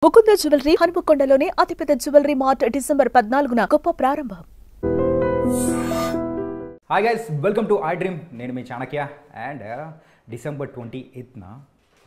Mukunda jewellery హనుమకొండలోని అతిపెద్ద jewellery mart December 14న గొప్ప ప్రారంభం. Hi guys, welcome to I dream. నేను మీ చాణక్య. అండ్ డిసెంబర్ 28న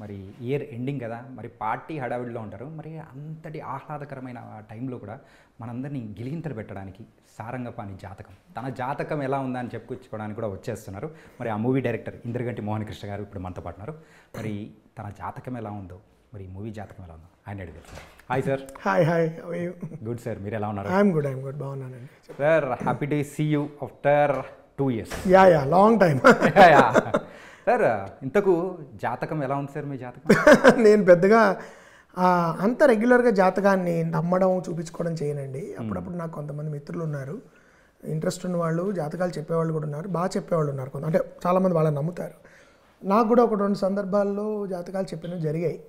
మరి ఇయర్ ఎండింగ్ కదా, మరి పార్టీ హడావిడిలో ఉంటారు. మరి అంతటి ఆహ్లాదకరమైన టైంలో కూడా మనందరినీ గిలిగింతలు పెట్టడానికి సారంగపాణి జాతకం, తన జాతకం ఎలా ఉందని చెప్పుకోవడానికి కూడా వచ్చేస్తున్నారు. మరి ఆ మూవీ డైరెక్టర్ ఇంద్రగంటి మోహన్ కృష్ణ గారు ఇప్పుడు మనతో పాటున్నారు. మరి తన జాతకం ఎలా ఉందో, మరి మూవీ జాతకం ఎలా ఉందో ఆయన అడిగారు. Hi sir. Hi good sir, మీరు ఎలా ఉన్నారు? ఐఎమ్ గుడ్ బాగున్నానండి sir. Happy to see you after 2 years. Yeah long time. Sir, ఇంతకు జాతకం ఎలా ఉంది సార్ మీ జాతకం? నేను పెద్దగా అంత రెగ్యులర్గా జాతకాన్ని నమ్మడం చూపించుకోవడం చేయనండి. అప్పుడప్పుడు నాకు కొంతమంది మిత్రులు ఉన్నారు, ఇంట్రెస్ట్ ఉన్న వాళ్ళు, జాతకాలు చెప్పేవాళ్ళు కూడా ఉన్నారు, బాగా చెప్పేవాళ్ళు ఉన్నారు. అంటే చాలామంది వాళ్ళని నమ్ముతారు. నాకు కూడా ఒక 2 సందర్భాల్లో జాతకాలు చెప్పినవి జరిగాయి,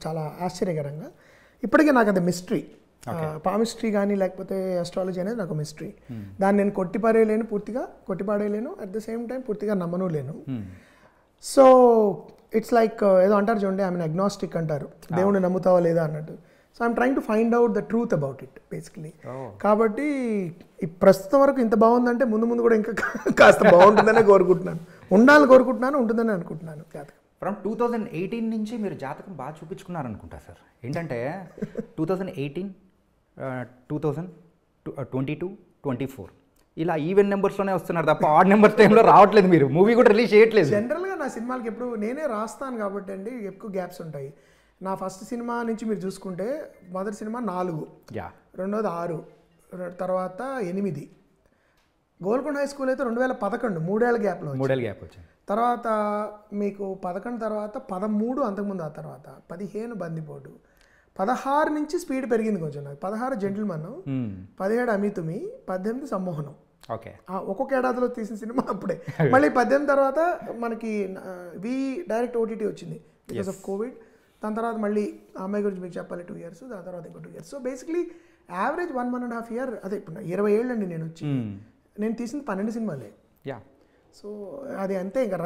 చాలా ఆశ్చర్యకరంగా. ఇప్పటికీ నాకు అది మిస్టరీ. పామిస్ట్రీ కానీ లేకపోతే అస్ట్రాలజీ అనేది నాకు మిస్టరీ. దాన్ని నేను కొట్టిపాడేయలేను, పూర్తిగా కొట్టిపాడేయలేను, అట్ ద సేమ్ టైం పూర్తిగా నమ్మను లేను. సో ఇట్స్ లైక్ ఏదో అంటారు చూడండి, ఐ మీన్ అగ్నాస్టిక్ అంటారు, దేవుడిని నమ్ముతావా లేదా అన్నట్టు. So I'm trying to find out the truth about it basically. కాబట్టి ఈ ప్రస్తుతం వరకు ఇంత బాగుందంటే ముందు ముందు కూడా ఇంకా కాస్త బాగుంటుందనే కోరుకుంటున్నాను, ఉండాలని కోరుకుంటున్నాను, ఉంటుందని అనుకుంటున్నాను. జాతకం ఫ్రమ్ 2018 నుంచి మీరు జాతకం బాగా చూపించుకున్నారు అనుకుంటా సార్. ఏంటంటే 2018, 2022, 24 ఇలా ఈవెన్ నెంబర్స్లోనే వస్తున్నారు తప్ప ఆడ్ నెంబర్స్ టైంలో రావట్లేదు. మీరు మూవీ కూడా రిలీజ్ చేయట్లేదు. జనరల్గా నా సినిమాలకి ఎప్పుడు నేనే రాస్తాను కాబట్టి అండి ఎక్కువ గ్యాప్స్ ఉంటాయి. నా ఫస్ట్ సినిమా నుంచి మీరు చూసుకుంటే మొదటి సినిమా 4, రెండోది 6, తర్వాత 8. గోల్కొండ హై స్కూల్ అయితే 2011, 3 ఏళ్ళ గ్యాప్లో, 3 ఏళ్ళ గ్యాప్ వచ్చింది. తర్వాత మీకు 11 తర్వాత 13, అంతకుముందు ఆ తర్వాత 15 బందిపోటు, 16 నుంచి స్పీడ్ పెరిగింది కొంచెం. నాకు 16 జెంటిల్మన్, 17 అమితుమి, 18 సమ్మోహనం. ఓకే, ఒక్కొక్క ఏడాదిలో తీసిన సినిమా అప్పుడే. మళ్ళీ 18 తర్వాత మనకి డైరెక్ట్ ఓటీటీ వచ్చింది బికాస్ ఆఫ్ కోవిడ్. దాని తర్వాత మళ్ళీ ఆ అమ్మాయి గురించి మీకు చెప్పాలి 2 years, దాని తర్వాత ఇంకో 2 years. So basically average 1.5 year. అదే ఇప్పుడు 20 ఏళ్ళు అండి నేను వచ్చి. నేను తీసింది 12 సినిమాలే. సో అది అంతే, ఇంకా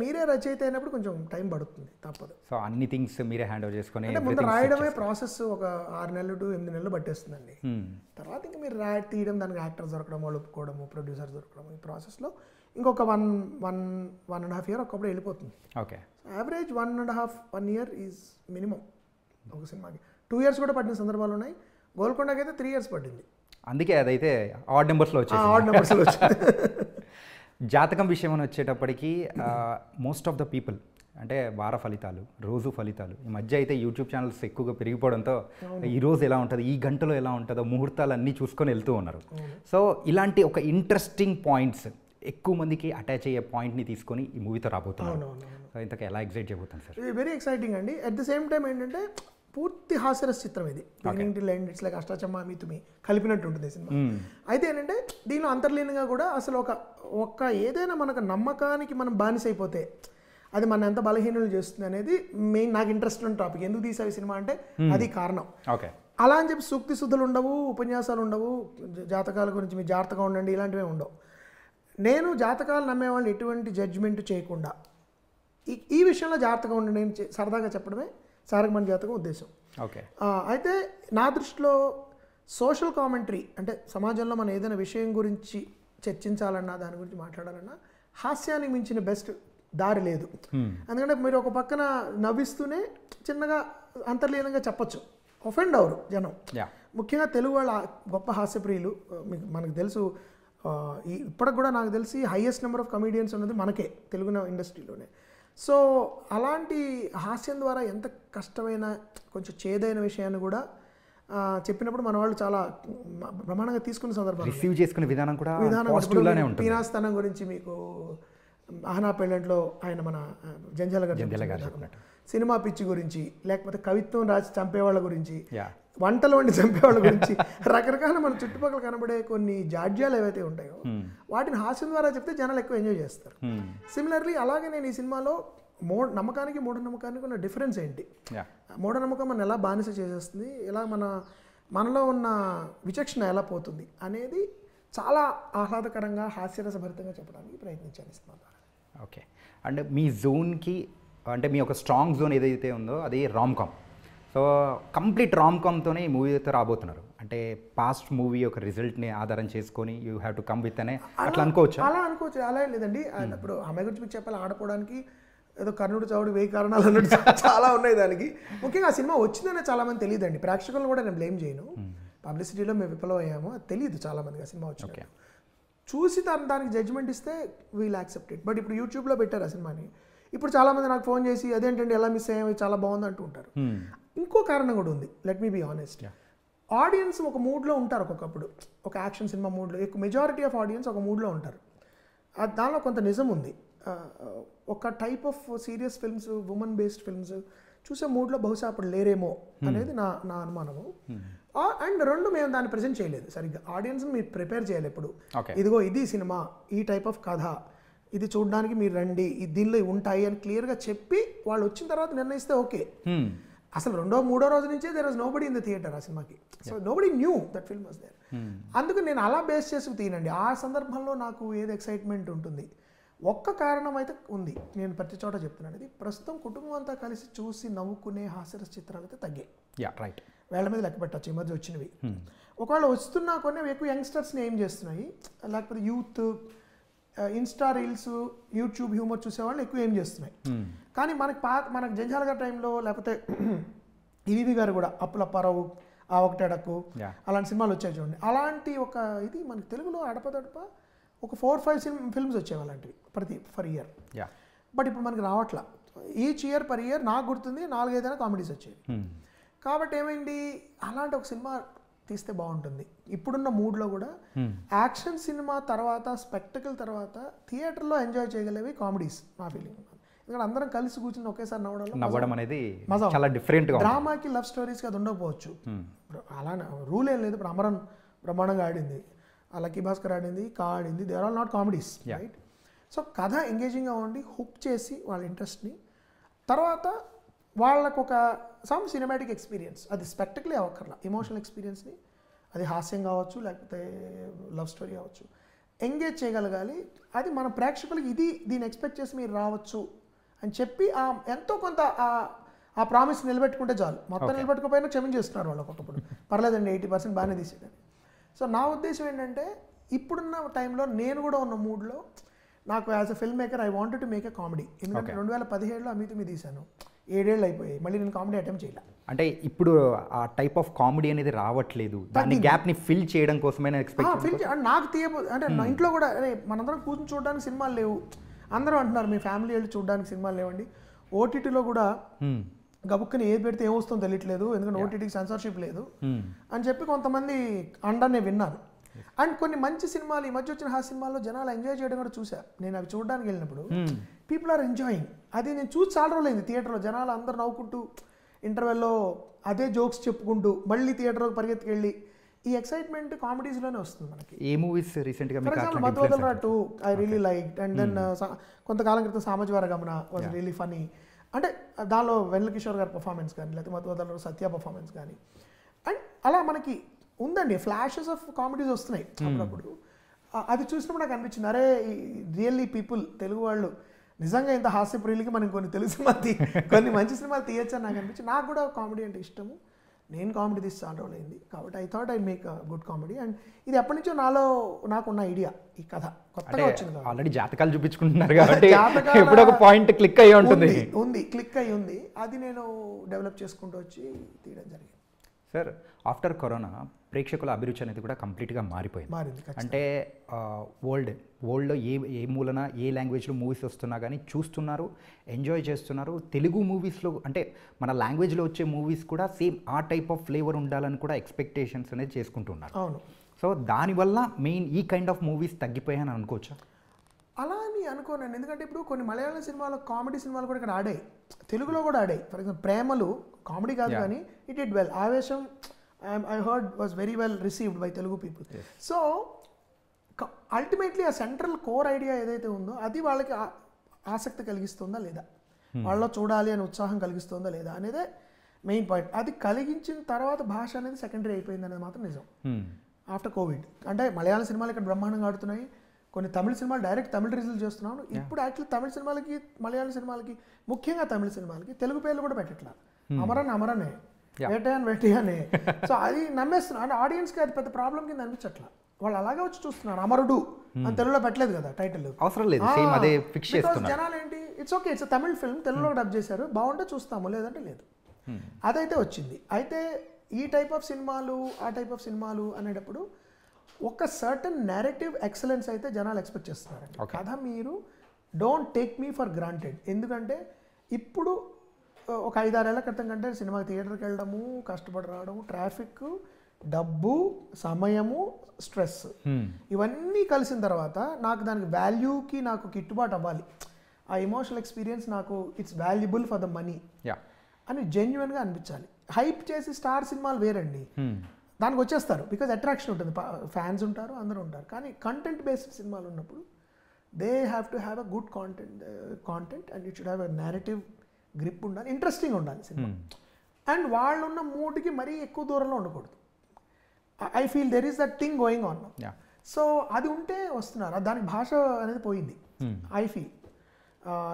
మీరే రచయిత అయినప్పుడు కొంచెం టైం పడుతుంది, తప్పదు. సో అన్ని థింగ్స్ మీరే హ్యాండ్ ఓవర్ చేసుకొని, అంటే ముందు రాయడమే ప్రాసెస్ ఒక 6 నెలలు to 8 నెలలు పట్టేస్తుందండి. తర్వాత ఇంకా మీరు తీయడం, దానికి యాక్టర్స్ దొరకడం, వాళ్ళు ఒప్పుకోవడము, ప్రొడ్యూసర్స్ దొరకడం, ఈ ప్రాసెస్లో ఇంకొక 1.5 year ఒకప్పుడు వెళ్ళిపోతుంది. Okay, average 1.5 year is minimum ఒక సినిమాకి. 2 years కూడా పట్టిన సందర్భాలు ఉన్నాయి. గోల్కొండకి అయితే 3 years పట్టింది. అందుకే అదైతే ఆడ్ నెంబర్స్లో వచ్చింది. జాతకం విషయం అని వచ్చేటప్పటికి మోస్ట్ ఆఫ్ ద పీపుల్ అంటే వార ఫలితాలు, రోజు ఫలితాలు, ఈ మధ్య అయితే యూట్యూబ్ ఛానల్స్ ఎక్కువగా పెరిగిపోవడంతో ఈ రోజు ఎలా ఉంటుందో, ఈ గంటలో ఎలా ఉంటుందో, ముహూర్తాలు అన్నీ చూసుకొని వెళ్తూ ఉన్నారు. సో ఇలాంటి ఒక ఇంట్రెస్టింగ్ పాయింట్స్, ఎక్కువ మందికి అటాచ్ అయ్యే పాయింట్ని తీసుకొని ఈ మూవీతో రాబోతున్నారు. సో ఇంతకు ఎలా ఎగ్జైట్ చేయబోతాను సార్? ఇది వెరీ ఎక్సైటింగ్ అండి. అట్ ద సేమ్ టైం ఏంటంటే పూర్తి హాస్యరస్ చిత్రం ఇది. Beginning to end it's like Ashta Chamma మితుమి కలిపినట్టు ఉంటుంది సినిమా. అయితే ఏంటంటే దీనిలో అంతర్లీనంగా కూడా అసలు ఒక ఏదైనా మనకు నమ్మకానికి మనం బానిసైపోతే అది మన ఎంత బలహీనలు చేస్తుంది అనేది మెయిన్ నాకు ఇంట్రెస్ట్ ఉన్న టాపిక్. ఎందుకు తీసావు సినిమా అంటే అది కారణం. ఓకే, అలా అని చెప్పి సూక్తి శుద్ధులు ఉండవు, ఉపన్యాసాలు ఉండవు, జాతకాల గురించి మీరు జాగ్రత్తగా ఉండండి ఇలాంటివి ఉండవు. నేను జాతకాలు నమ్మేవాళ్ళు ఎటువంటి జడ్జిమెంట్ చేయకుండా ఈ విషయంలో జాగ్రత్తగా ఉండండి నేను సరదాగా చెప్పడమే సారంగపాణి జాతకం ఉద్దేశం. ఓకే, అయితే నా దృష్టిలో సోషల్ కామెంటరీ అంటే సమాజంలో మనం ఏదైనా విషయం గురించి చర్చించాలన్నా, దాని గురించి మాట్లాడాలన్నా హాస్యానికి మించిన బెస్ట్ దారి లేదు. ఎందుకంటే మీరు ఒక పక్కన నవ్విస్తూనే చిన్నగా అంతర్లీనంగా చెప్పచ్చు, ఒఫెండ్ అవరు జనం. ముఖ్యంగా తెలుగు వాళ్ళ గొప్ప హాస్యప్రియులు. మనకు తెలుసు, ఇప్పటికి కూడా నాకు తెలిసి హైయెస్ట్ నెంబర్ ఆఫ్ కమీడియన్స్ ఉన్నది మనకే తెలుగు ఇండస్ట్రీలోనే. సో అలాంటి హాస్యం ద్వారా ఎంత కష్టమైన, కొంచెం చేదైన విషయాన్ని కూడా చెప్పినప్పుడు మన వాళ్ళు చాలా బ్రహ్మాండంగా తీసుకున్న సందర్భాలు, రిసీవ్ చేసుకునే విధానం కూడా పీనాస్థానం గురించి మీకు ఆహనా పెళ్ళంట్లో ఆయన మన జంజాల గారు సినిమా పిచ్చి గురించి, లేకపోతే కవిత్వం రాసి చంపేవాళ్ళ గురించి, వంటలు వండి చంపేవాళ్ళ గురించి, రకరకాల మన చుట్టుపక్కల కనబడే కొన్ని జాడ్యాలు ఏవైతే ఉంటాయో వాటిని హాస్యం ద్వారా చెప్తే జనాలు ఎక్కువ ఎంజాయ్ చేస్తారు. సిమిలర్లీ అలాగే నేను ఈ సినిమాలో నమ్మకానికి మూఢనమ్మకానికి ఉన్న డిఫరెన్స్ ఏంటి, మూఢనమ్మకం మన ఎలా బానిస చేసేస్తుంది, ఎలా మనలో ఉన్న విచక్షణ ఎలా పోతుంది అనేది చాలా ఆహ్లాదకరంగా హాస్యరసభరితంగా చెప్పడానికి ప్రయత్నించాను ఈ సినిమా ద్వారా. ఓకే, అండ్ మీ జోన్కి అంటే మీ ఒక స్ట్రాంగ్ జోన్ ఏదైతే ఉందో అది rom com. So complete rom కామ్తోనే ఈ మూవీ అయితే రాబోతున్నారు. అంటే పాస్ట్ మూవీ ఒక రిజల్ట్ని ఆధారం చేసుకొని you have to come with అనే అట్లా అనుకోవచ్చు. అలా అనుకోవచ్చు, అలా ఏం లేదండి. ఇప్పుడు అమ్మాయి గురించి మీకు చెప్పాలి, ఆడపోవడానికి ఏదో కర్ణుడు చావుడు 1000 కారణాలు అన్నట్టు చాలా ఉన్నాయి దానికి. ముఖ్యంగా ఆ సినిమా వచ్చిందనే చాలామంది తెలియదండి. ప్రేక్షకులను కూడా నేను బ్లేమ్ చేయను. పబ్లిసిటీలో మేము విఫలం అయ్యాము, అది తెలియదు చాలామందికి ఆ సినిమా వచ్చింది. చూసి దానికి జడ్జ్మెంట్ ఇస్తే వీల్ యాక్సెప్ట్ ఇట్. బట్ ఇప్పుడు యూట్యూబ్లో పెట్టారు ఆ సినిమాని. ఇప్పుడు చాలామంది నాకు ఫోన్ చేసి అదేంటండి ఎలా మిస్ అయ్యాము, చాలా బాగుంది అంటూ ఉంటారు. ఇంకో కారణం కూడా ఉంది, let me be honest. Audience ఒక మూడ్లో ఉంటారు ఒక్కొక్కప్పుడు, ఒక యాక్షన్ సినిమా మూడ్లో. ఎక్కువ మెజారిటీ ఆఫ్ ఆడియన్స్ ఒక మూడ్లో ఉంటారు. దానిలో కొంత నిజం ఉంది. ఒక type of serious films, women based films చూసే మూడ్లో బహుశా అప్పుడు లేరేమో అనేది నా అనుమానము. అండ్ రెండు, మేము దాన్ని ప్రజెంట్ చేయలేదు సరిగ్గా. ఆడియన్స్ని మీరు ప్రిపేర్ చేయాలి ఎప్పుడు. ఇదిగో ఇది సినిమా, ఈ టైప్ ఆఫ్ కథ, ఇది చూడడానికి మీరు రండి, దీనిలో ఉంటాయి అని క్లియర్గా చెప్పి వాళ్ళు వచ్చిన తర్వాత నిర్ణయిస్తే ఓకే. అసలు 2వ 3వ రోజు నుంచే there was nobody in the theatre ఆ సినిమాకి. So nobody knew that film was there. అందుకు నేను అలా బేస్ చేసి తీనండి. ఆ సందర్భంలో నాకు ఏది ఎక్సైట్మెంట్ ఉంటుంది. ఒక్క కారణం అయితే ఉంది, నేను ప్రతి చోట చెప్తున్నాను. ఇది ప్రస్తుతం కుటుంబం అంతా కలిసి చూసి నవ్వుకునే హాస్యరస చిత్రాలు అయితే తగ్గాయి. రైట్, వేళ్ల మీద లెక్క పెట్టచ్చు ఈ మధ్య వచ్చినవి. ఒకవేళ వస్తున్నా కొన్ని ఎక్కువ యంగ్స్టర్స్ని ఏం చేస్తున్నాయి, లేకపోతే youth Insta reels, YouTube humour చూసేవాళ్ళు ఎక్కువ ఏం చేస్తున్నాయి. కానీ మనకు జంజాల గారి టైంలో, లేకపోతే ఈవీవి గారు కూడా అప్పులప్పారావు, ఆ ఒకటేడక్కు, అలాంటి సినిమాలు వచ్చాయి చూడండి. అలాంటి ఒక ఇది మనకి తెలుగులో అడపదడప ఒక 4-5 ఫిల్మ్స్ వచ్చేవి అలాంటివి ఫర్ ఇయర్. బట్ ఇప్పుడు మనకి రావట్లా. ఈచ్ ఇయర్ పర్ ఇయర్ నాకు గుర్తుంది 4-5 కామెడీస్ వచ్చేవి. కాబట్టి ఏమైంది, అలాంటి ఒక సినిమా తీస్తే బాగుంటుంది. ఇప్పుడున్న మూడ్లో కూడా యాక్షన్ సినిమా తర్వాత, స్పెక్టకల్ తర్వాత థియేటర్లో ఎంజాయ్ చేయగలిగేవి కామెడీస్ నా ఫీలింగ్. ఎందుకంటే అందరం కలిసి కూర్చుని ఒకేసారి నవ్వడం అనేది చాలా డిఫరెంట్గా. డ్రామాకి, లవ్ స్టోరీస్కి అది ఉండకపోవచ్చు. అలా రూల్ ఏం లేదు. ఇప్పుడు అమరన్ బ్రహ్మాండంగా ఆడింది, లక్కీ భాస్కర్ ఆడింది, ఆడింది, they are all not comedies, right? So కథ ఎంగేజింగ్గా ఉండి హుక్ చేసి వాళ్ళ ఇంట్రెస్ట్ని, తర్వాత వాళ్ళకు ఒక సమ్ సినిమాటిక్ ఎక్స్పీరియన్స్, అది స్పెక్టకలే అవ్వక్కర్లా, ఎమోషనల్ ఎక్స్పీరియన్స్ని, అది హాస్యం కావచ్చు, లేకపోతే లవ్ స్టోరీ కావచ్చు, ఎంగేజ్ చేయగలగాలి. అది మన ప్రేక్షకులకి దీన్ని ఎక్స్పెక్ట్ చేసి మీరు రావచ్చు అని చెప్పి ఎంతో కొంత ఆ ప్రామిస్ నిలబెట్టుకుంటే చాలు. మొత్తం నిలబెట్టుకోపోయినా క్షమించేస్తున్నారు వాళ్ళు ఒక్కొక్కప్పుడు. పర్లేదండి 80% బాగానే తీసేయడం. సో నా ఉద్దేశం ఏంటంటే, ఇప్పుడున్న టైంలో నేను కూడా ఉన్న మూడ్లో, నాకు as a film maker I wanted to make a comedy. ఎందుకంటే 2017లో అమితుమి తీశాను, 7 ఏళ్ళు అయిపోయాయి, మళ్ళీ నేను కామెడీ అటెంప్ట్ చేయాలి. అంటే ఇప్పుడు ఆ టైప్ ఆఫ్ కామెడీ అనేది రావట్లేదు, దాన్ని గ్యాప్ని ఫిల్ చేయడం కోసమైనా ఎక్స్పెక్ట్ ఫిల్ నాకు అంటే నా ఇంట్లో కూడా, అరే మనందరం కూర్చొని చూడడానికి సినిమాలు లేవు, అందరూ అంటున్నారు మీ ఫ్యామిలీ వెళ్ళి చూడడానికి సినిమాలు లేవండి. ఓటీటీలో కూడా గబుక్కని ఏది పెడితే ఏమొస్తుందో తెలియట్లేదు, ఎందుకంటే ఓటీటీకి సెన్సార్షిప్ లేదు అని చెప్పి కొంతమంది నేను విన్నాను. అండ్ కొన్ని మంచి సినిమాలు, ఈ మధ్య వచ్చిన సినిమాల్లో జనాలు ఎంజాయ్ చేయడం కూడా చూసా నేను. అవి చూడడానికి వెళ్ళినప్పుడు పీపుల్ ఆర్ ఎంజాయింగ్. అది నేను చూసి చాలా రోజులైంది థియేటర్లో. జనాలు అందరూ నవ్వుకుంటూ, ఇంటర్వెల్లో అదే జోక్స్ చెప్పుకుంటూ, మళ్ళీ థియేటర్లో పరిగెత్తుకెళ్ళి, ఈ ఎక్సైట్మెంట్ కామెడీస్లోనే వస్తుంది మనకి. ఏ మూవీస్ రీసెంట్గా? For example Mathu Vadalara 2 I really like. And then కొంతకాలం క్రితం సామాజిక గమన వాజ్ రియలీ ఫనీ. అంటే దానిలో వెన్నెల కిషోర్ గారి పర్ఫార్మెన్స్ కానీ, లేకపోతే మధువదలరా సత్య పర్ఫార్మెన్స్ కానీ, అండ్ అలా మనకి ఉందండి ఫ్లాషెస్ ఆఫ్ కామెడీస్ వస్తున్నాయి అప్పుడప్పుడు. అది చూసినప్పుడు నాకు అనిపించింది, అరే రియల్లీ పీపుల్, తెలుగు వాళ్ళు నిజంగా ఇంత హాస్యప్రియులకి మనం కొన్ని తెలుగు సినిమాలు కొన్ని మంచి సినిమాలు తీయచ్చు అని నాకు అనిపించింది. నాకు కూడా కామెడీ అంటే ఇష్టము, నేను కామెడీ తీసి చాలా రోజులైంది. కాబట్టి I thought I make good comedy. And ఇది ఎప్పటి నుంచో నాకున్న ఐడియా, ఈ కథ కొత్తగా వచ్చింది. ఆల్రెడీ జాతకాలు చూపించుకుంటున్నారు కాబట్టి ఎప్పుడో ఒక పాయింట్ క్లిక్ అయ్యి ఉంటుంది. క్లిక్ అయ్యి ఉంది, అది నేను డెవలప్ చేసుకుంటూ వచ్చి తీయడం జరిగింది. సార్, ఆఫ్టర్ కరోనా ప్రేక్షకుల అభిరుచి అనేది కూడా కంప్లీట్గా మారిపోయింది. అంటే వరల్డ్లో ఏ మూలన ఏ లాంగ్వేజ్లో మూవీస్ వస్తున్నా కానీ చూస్తున్నారు, ఎంజాయ్ చేస్తున్నారు. తెలుగు మూవీస్లో అంటే మన లాంగ్వేజ్లో వచ్చే మూవీస్ కూడా సేమ్ ఆ టైప్ ఆఫ్ ఫ్లేవర్ ఉండాలని కూడా ఎక్స్పెక్టేషన్స్ అనేది చేసుకుంటున్నారు. అవును. సో దానివల్ల మెయిన్ ఈ కైండ్ ఆఫ్ మూవీస్ తగ్గిపోయాయని అనుకోవచ్చా? అలా అని అనుకోనండి. ఎందుకంటే ఇప్పుడు కొన్ని మలయాళం సినిమాలు, కామెడీ సినిమాలు కూడా ఇక్కడ ఆడాయి, తెలుగులో కూడా ఆడాయి. ఫర్ ఎగ్జాంపుల్ ప్రేమలు కామెడీ కాదు కానీ ఇట్ డిడ్ వెల్. ఆవేశం I heard was very well received by Telugu people. So ultimately ఆ సెంట్రల్ కోర్ ఐడియా ఏదైతే ఉందో అది వాళ్ళకి ఆసక్తి కలిగిస్తుందా లేదా, వాళ్ళలో చూడాలి అని ఉత్సాహం కలిగిస్తుందా లేదా అనేదే మెయిన్ పాయింట్. అది కలిగించిన తర్వాత భాష అనేది సెకండరీ అయిపోయింది అనేది మాత్రం నిజం. ఆఫ్టర్ కోవిడ్ అంటే మలయాళం సినిమాలు ఇక్కడ బ్రహ్మాండంగా ఆడుతున్నాయి, కొన్ని తమిళ సినిమాలు డైరెక్ట్ తమిళ రిలీజ్ చేస్తున్నాను. ఇప్పుడు యాక్చువల్లీ తమిళ సినిమాలకి, మలయాళం సినిమాలకి, ముఖ్యంగా తమిళ సినిమాలకి తెలుగు పేర్లు కూడా పెట్టట్లా. అమరనే వేటయానే. సో అది నమ్మేస్తున్నారు అంటే ఆడియన్స్కి అది పెద్ద ప్రాబ్లం కింద అనిపించట్లా. వాళ్ళు అలాగే వచ్చి చూస్తున్నారు. అమరుడు అని తెలుగులో పెట్టలేదు కదా టైటిల్, అవసరం లేదు, సేమ్ అదే ఫిక్స్ చేస్తున్నారు. జనాలు ఏంటి it's okay it's Tamil film తెలుగులో డబ్ చేశారు బాగుంటే చూస్తాము లేదంటే లేదు, అదైతే వచ్చింది. అయితే ఈ టైప్ ఆఫ్ సినిమాలు ఆ టైప్ ఆఫ్ సినిమాలు అనేటప్పుడు ఒక సర్టన్ నేరేటివ్ ఎక్సలెన్స్ అయితే జనాలు ఎక్స్పెక్ట్ చేస్తున్నారండి. కథ మీరు don't take me for granted. ఎందుకంటే ఇప్పుడు ఒక 5-6 ఏళ్ల క్రితం కంటే సినిమా థియేటర్కి వెళ్ళడము, కష్టపడి రావడము, ట్రాఫిక్, డబ్బు, సమయము, స్ట్రెస్ ఇవన్నీ కలిసిన తర్వాత నాకు దానికి వాల్యూకి నాకు కిట్టుబాటు అవ్వాలి, ఆ ఎమోషనల్ ఎక్స్పీరియన్స్ నాకు it's valuable for the money అని జెన్యున్గా అనిపించాలి. హైప్ చేసి స్టార్ సినిమాలు వేరండి, దానికి వచ్చేస్తారు బికాజ్ అట్రాక్షన్ ఉంటుంది, ఫ్యాన్స్ ఉంటారు, అందరూ ఉంటారు. కానీ కంటెంట్ బేస్డ్ సినిమాలు ఉన్నప్పుడు they have to have a good content and it should have a narrative grip ఉండాలి, ఇంట్రెస్టింగ్ ఉండాలి సినిమా. అండ్ వాళ్ళు ఉన్న మూడ్కి మరీ ఎక్కువ దూరంలో ఉండకూడదు. I feel there is that thing going on. So అది ఉంటే వస్తున్నారు, దానికి భాష అనేది పోయింది ఐ ఫీల్.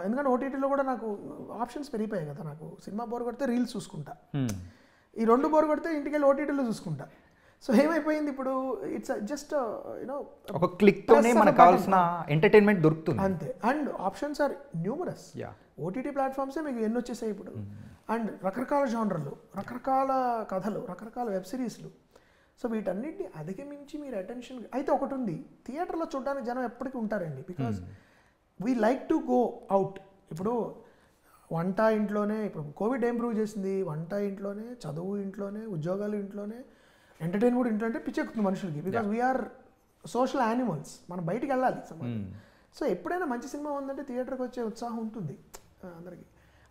ఎందుకంటే ఓటీటీలో కూడా నాకు ఆప్షన్స్ పెరిగిపోయాయి కదా, నాకు సినిమా బోర్ కొడితే రీల్స్ చూసుకుంటా, ఈ 2 బోర్ కొడితే ఇంటికి వెళ్ళి ఓటీటీలో చూసుకుంటా. సో ఏమైపోయింది ఇప్పుడు ఇట్స్ జస్ట్ యూనో ఒక క్లిక్తోనే మనకు కావాల్సిన ఎంటర్టైన్మెంట్ దొరుకుతుంది అంతే. And options are numerous. OTT ప్లాట్ఫామ్సే మీకు ఎన్ని వచ్చేసాయి ఇప్పుడు. అండ్ రకరకాల జానర్లు, రకరకాల కథలు, రకరకాల వెబ్ సిరీస్లు. సో వీటన్నిటిని అధిగమించి మీరు అటెన్షన్ అయితే ఒకటి ఉంది, థియేటర్లో చూడడానికి జనం ఎప్పటికీ ఉంటారండి, because we like to go out. ఇప్పుడు వంట ఇంట్లోనే, ఇప్పుడు కోవిడ్ ఏం ప్రూవ్ చేసింది, వంట ఇంట్లోనే, చదువు ఇంట్లోనే, ఉద్యోగాలు ఇంట్లోనే, ఎంటర్టైన్మెంట్ ఇంట్లో అంటే పిచ్చెక్కుతుంది మనుషులకి, బికాజ్ వీఆర్ సోషల్ యానిమల్స్, మనం బయటికి వెళ్ళాలి. సో ఎప్పుడైనా మంచి సినిమా ఉందంటే థియేటర్కి వచ్చే ఉత్సాహం ఉంటుంది అందరికీ.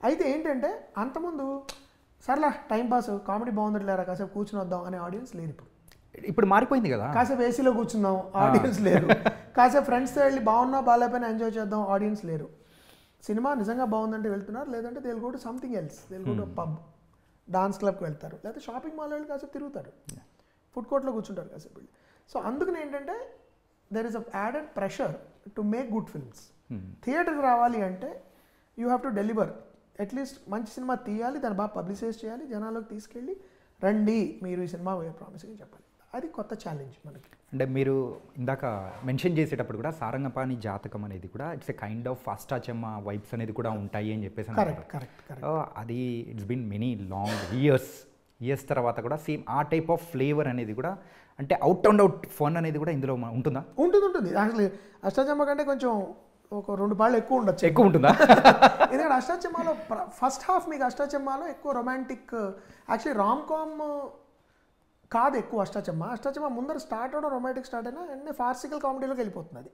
అయితే ఏంటంటే అంతకుముందు సర్లా టైంపాస్ కామెడీ బాగుందట్లేరా కాసేపు కూర్చుని వద్దాం అనే ఆడియన్స్ లేరు. ఇప్పుడు మారిపోయింది కదా, కాసేపు ఏసీలో కూర్చుందాం ఆడియన్స్ లేరు, కాసేపు ఫ్రెండ్స్తో వెళ్ళి బాగున్నా బాగాలేకపోయినా ఎంజాయ్ చేద్దాం ఆడియన్స్ లేరు. సినిమా నిజంగా బాగుందంటే వెళ్తున్నారు, లేదంటే they will go to something else, they will go to pub, dance క్లబ్కి వెళ్తారు, లేకపోతే షాపింగ్ మాల్లో వెళ్ళి కాసేపు తిరుగుతారు, ఫుడ్ కోర్ట్లో కూర్చుంటారు కాసేపు వెళ్ళి. సో అందుకని ఏంటంటే there is a added pressure to make good films. థియేటర్కి రావాలి అంటే you have to deliver, at least మంచి సినిమా తీయాలి, దాన్ని బాగా పబ్లిసైజ్ చేయాలి, జనాల్లోకి తీసుకెళ్ళి రండి మీరు ఈ సినిమా ప్రామిసింగ్ చెప్పాలి. అది కొత్త ఛాలెంజ్ మనకి. అంటే మీరు ఇందాక మెన్షన్ చేసేటప్పుడు కూడా సారంగపాణి జాతకం అనేది కూడా it's a kind of Ashtachamma vibes అనేది కూడా ఉంటాయి అని చెప్పేసి అది it's been many long years తర్వాత కూడా సేమ్ ఆ టైప్ ఆఫ్ ఫ్లేవర్ అనేది కూడా అంటే అవుట్ అండ్ అవుట్ ఫన్ అనేది కూడా ఇందులో ఉంటుందా? ఉంటుంది. అసలు అష్టాచెమ్మ కంటే కొంచెం ఒక 2 పాళ్ళు ఎక్కువ ఉండొచ్చు. ఎక్కువ ఉంటుందా? ఎందుకంటే అష్టాచెమ్మలో ఫస్ట్ హాఫ్ మీకు అష్టాచెమ్మలో ఎక్కువ రొమాంటిక్, యాక్చువల్లీ రామ్ కామ్ కాదు ఎక్కువ అష్టాచెమ్మ ముందర స్టార్ట్ అవడం రొమాంటిక్ స్టార్ట్ అయినా అన్నీ ఫార్సికల్ కామెడీలోకి వెళ్ళిపోతుంది. అది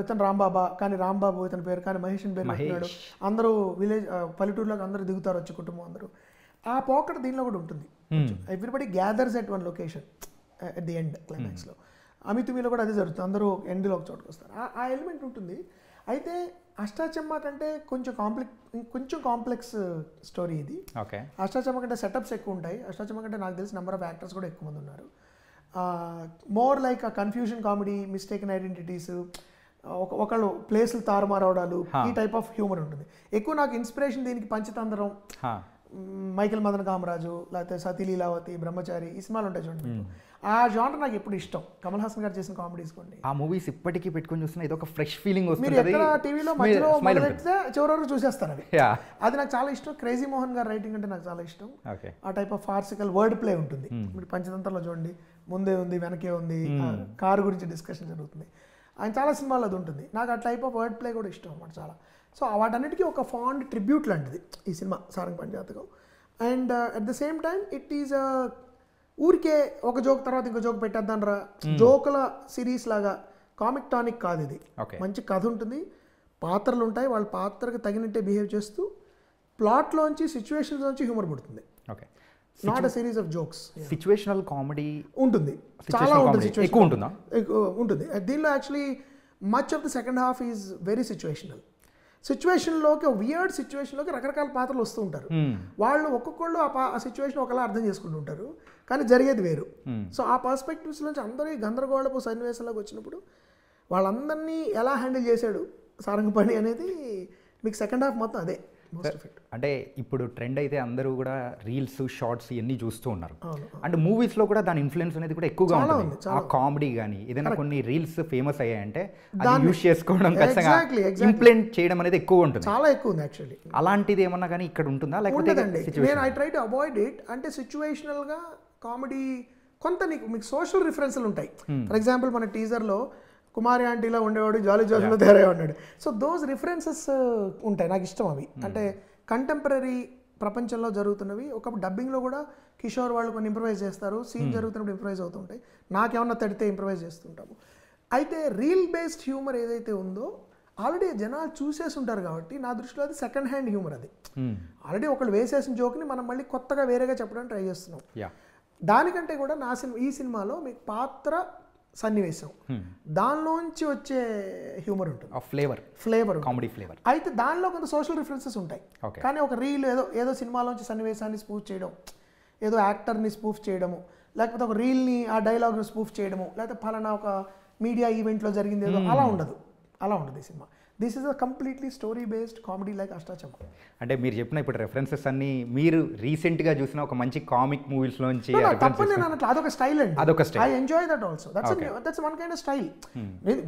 ఇతను రాంబాబా కానీ రాంబాబు ఇతని పేరు, కానీ మహేష్ అని పేరు పెట్టినాడు, అందరూ విలేజ్ పల్లెటూరులోకి అందరూ దిగుతారు వచ్చి కుటుంబం అందరూ. ఆ పోకట దీనిలో కూడా ఉంటుంది. Everybody gathers at one location at the end క్లైమాక్స్లో. అమితుమిలో కూడా అదే జరుగుతుంది, అందరూ ఎండ్లో ఒక చోటుకు వస్తారు, ఆ ఎలిమెంట్ ఉంటుంది. అయితే అష్టాచెమ్మ కంటే కొంచెం కాంప్లెక్స్ స్టోరీ ఇది. అష్టాచెమ్మ కంటే సెటప్స్ ఎక్కువ ఉంటాయి. అష్టాచెమ్మ కంటే నాకు తెలిసి నెంబర్ ఆఫ్ యాక్టర్స్ కూడా ఎక్కువ మంది ఉన్నారు. మోర్ లైక్ ఆ కన్ఫ్యూజన్ కామెడీ, మిస్టేకన్ ఐడెంటిటీస్, ఒకళ్ళు ప్లేస్లు తారుమారవడాలు, ఈ టైప్ ఆఫ్ హ్యూమర్ ఉంటుంది ఎక్కువ. నాకు ఇన్స్పిరేషన్ దీనికి పంచతంత్రం, మైకేల్ మదన్ కామరాజు, లేకపోతే సతీ లీలావతి, బ్రహ్మచారి, ఈ సినిమాలు ఉంటాయి చూడండి. ఆ జానర్ నాకు ఎప్పుడు ఇష్టం. కమల్ హాసన్ గారు చేసిన కామెడీస్ కొన్ని, ఆ మూవీస్ ఇప్పటికీ పెట్టుకొని చూస్తున్నా ఇది ఒక ఫ్రెష్ ఫీలింగ్ వస్తుంది. మీరు ఎక్కడ టీవీలో మధ్యలో మొదలెడితే చివరి వరకు చూసేస్తారు అవి. అది నాకు చాలా ఇష్టం. క్రేజీ మోహన్ గారు రైటింగ్ అంటే నాకు చాలా ఇష్టం. ఆ type of farcical word play ఉంటుంది. మీరు పంచతంత్రంలో చూడండి, ముందే ఉంది వెనకే ఉంది, కారు గురించి డిస్కషన్ జరుగుతుంది. ఆయన చాలా సినిమాలు అది ఉంటుంది. నాకు ఆ టైప్ ఆఫ్ వర్డ్ ప్లే కూడా ఇష్టం అన్నమాట చాలా. సో వాటన్నిటికీ ఒక ఫాండ్ ట్రిబ్యూట్ లాంటిది ఈ సినిమా సారంగపాణి జాతకం. And at the same time it is ఊరికే ఒక జోక్ తర్వాత ఇంకో జోక్ పెట్టేద్దానరా జోకుల సిరీస్ లాగా కామిక్ టానిక్ కాదు ఇది. మంచి కథ ఉంటుంది, పాత్రలు ఉంటాయి, వాళ్ళ పాత్రకు తగినట్టే బిహేవ్ చేస్తూ ప్లాట్లోంచి సిచ్యువేషన్స్ నుంచి హ్యూమర్ పుడుతుంది. Not a series of jokes. Situational comedy ఉంటుంది, చాలా ఉంటుంది, ఎక్కువ ఉంటుంది దీనిలో. Actually much of the second half is very situational. సిచ్యువేషన్లోకి, వియర్డ్ సిచ్యువేషన్లోకి రకరకాల పాత్రలు వస్తూ ఉంటారు. వాళ్ళు ఒక్కొక్కళ్ళు ఆ సిచ్యువేషన్ ఒకలా అర్థం చేసుకుంటూ ఉంటారు, కానీ జరిగేది వేరు. సో ఆ పర్స్పెక్టివ్స్ నుంచి అందరూ గందరగోళపు సన్నివేశంలోకి వచ్చినప్పుడు వాళ్ళందరినీ ఎలా హ్యాండిల్ చేశాడు సారంగపాణి అనేది మీకు సెకండ్ హాఫ్ మొత్తం అదే. Most of it. అంటే ఇప్పుడు ట్రెండ్ అయితే అందరూ కూడా రీల్స్ షార్ట్స్ ఇవన్నీ చూస్తూ ఉన్నారు. అవును. అండ్ మూవీస్లో కూడా దాని ఇన్ఫ్లుయెన్స్ అనేది కూడా ఎక్కువగా చాలా ఉంటుంది. ఉంది, ఆ కామెడీ కానీ ఏదైనా కొన్ని రీల్స్ ఫేమస్ అయ్యాయంటే అది యూస్ చేసుకోవడం ఖచ్చితంగా ఇంప్లిమెంట్ చేయడం అనేది ఎక్కువ ఉంటుంది. చాలా ఎక్కువ ఉంది యాక్చువల్లీ. అలాంటిది ఏమన్నా కానీ ఇక్కడ ఉంటుందా లేకపోతే నేను I try to avoid it. అంటే సిచ్యువేషనల్గా కామెడీ కొంత మీకు సోషల్ రిఫరెన్స్లు ఉంటాయి. ఫర్ ఎగ్జాంపుల్ మన టీజర్లో కుమారి ఆంటీలో ఉండేవాడు జాలీ జోష్లో తయారై ఉన్నాడు. సో దోస్ రిఫరెన్సెస్ ఉంటాయి, నాకు ఇష్టం అవి. అంటే కంటెంపరీ ప్రపంచంలో జరుగుతున్నవి ఒకప్పుడు డబ్బింగ్లో కూడా కిషోర్ వాళ్ళు కొన్ని ఇంప్రవైజ్ చేస్తారు, సీన్ జరుగుతున్నప్పుడు ఇంప్రవైజ్ అవుతుంటాయి, నాకేమన్నా తడితే ఇంప్రవైజ్ చేస్తుంటాము. అయితే రీల్ బేస్డ్ హ్యూమర్ ఏదైతే ఉందో ఆల్రెడీ జనాలు చూసేసి ఉంటారు కాబట్టి నా దృష్టిలో అది సెకండ్ హ్యాండ్ హ్యూమర్. అది ఆల్రెడీ ఒకళ్ళు వేసేసిన జోక్ని మనం మళ్ళీ కొత్తగా వేరేగా చెప్పడానికి ట్రై చేస్తున్నాం. దానికంటే కూడా ఈ సినిమాలో మీకు పాత్ర సన్నివేశం దానిలోంచి వచ్చే హ్యూమర్ ఉంటుంది, ఫ్లేవర్ కామెడీ ఫ్లేవర్. అయితే దానిలో కొంత సోషల్ రిఫరెన్సెస్ ఉంటాయి. కానీ ఒక రీల్ ఏదో సినిమాలోంచి సన్నివేశాన్ని స్పూఫ్ చేయడం, ఏదో యాక్టర్ని స్పూఫ్ చేయడము, లేకపోతే ఒక రీల్ని ఆ డైలాగ్ని స్పూఫ్ చేయడము, లేకపోతే ఫలానా ఒక మీడియా ఈవెంట్లో జరిగింది ఏదో అలా ఉండదు ఈ సినిమా. This is a completely story based comedy like Ashtachamma. అంటే మీరు చెప్పిన ఇప్పుడు రెఫరెన్సెస్ అన్ని మీరు రీసెంట్గా చూసిన ఒక మంచి కామిక్ మూవీస్లోంచి తప్ప నేను అన్నట్లు అదొక స్టైల్ అండి. అదొక style. I enjoy that also. That's one kind of style.